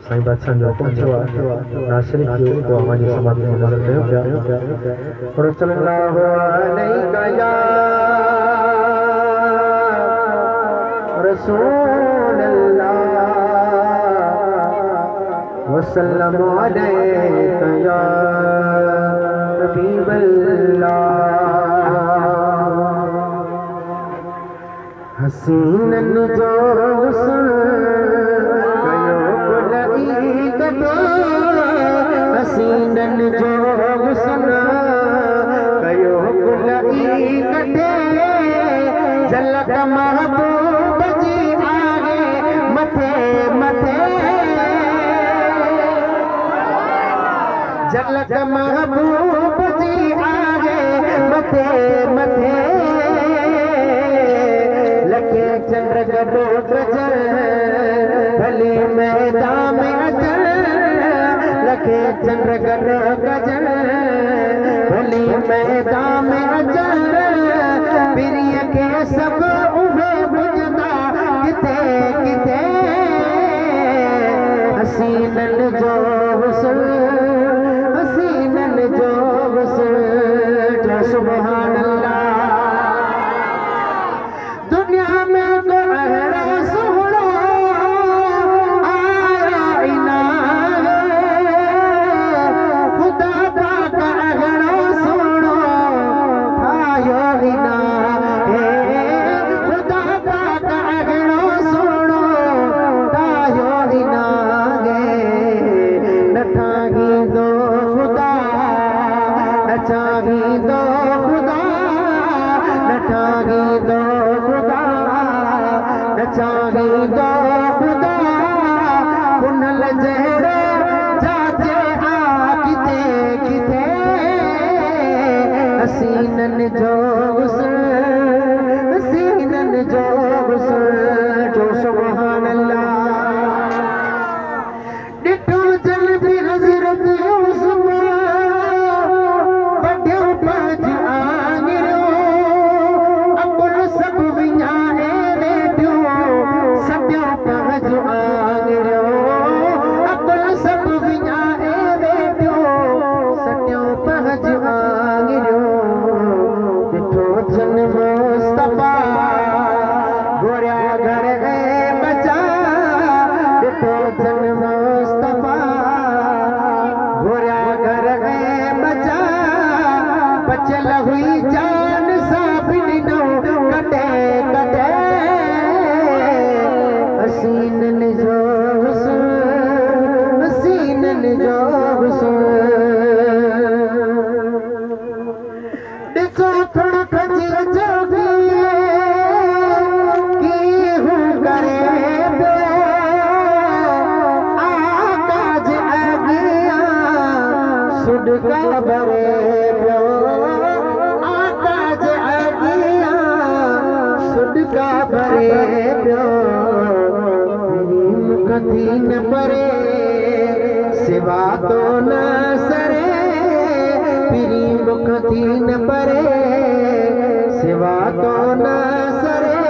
साईं बादशाह जो हुकुम थियो नासिरी को हमारी समाधि में नजर कयो पिया और सल्लल्लाहु अलैहि या रसूल अल्लाह वसल्लम अलैका या हबीब अल्लाह। हसीनन जो हुस्न हसीनन जो हुस्न कयो गुलई कटे झलक महबूब जी आगे मथे मथे झलक महबूब जी आगे मथे मथे लखे चंद्र गडो गजर भली मैदान में अजर लखे चंद्र गडो गजर भली मैदान में अजर प्रिय के सब उभे बुझदा किथे किथे हसीनन जो हुस्न हसीनन जो हुस्न सुभान अल्लाह। दुनिया में गहरा सोहरा आया इना खुदा पाक अगड़ा सोनो आयो इना खुदा पाक अगड़ा सोनो आयो इना नठाही दो खुदा नचाही दो खुदा नठाही दो चाही दो खुदा कुनल जहरे जाते आ किते किते हसीनन जो हुस्न हसीनन जो हुस्न जो सुभान अल्लाह। डिठो जल भी हजरत यूसुफ बढ़ियो पाज आंगरो अकुल सब विञाए सत्यो पहज आंगरो अकुल सब विञाए वेठो सत्यो पहज आंगरो डिठो जन मुस्तफा गोरिया घर है बचा डिठो जन मुस्तफा गोरिया घर है बचा बचल हुई जान साबिन नो कटे कटे हसीनन जो हुस्न हसीनन जो हुस्न देखो थोड़ा खजिर जो भी की हूँ करे आकाज अगिया सुड का बरे आकाज अगिया सुड का बरे कथी न परे सिवा तो न सरे प्रीम कथी न परे सिवा तो न सरे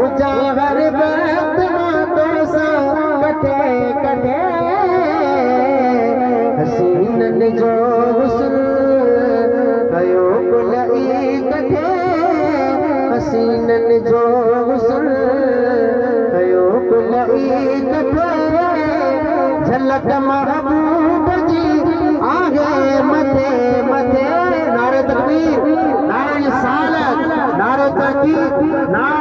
उजागर वक्त तो सा कटे कटे हसीनन जो हुस्न कयो गुलई कटे हसीनन जो हुस्न झलक महबूब जी आगे मथे मथे नारे तकबीर नारे सालत नारे तहकीक नारे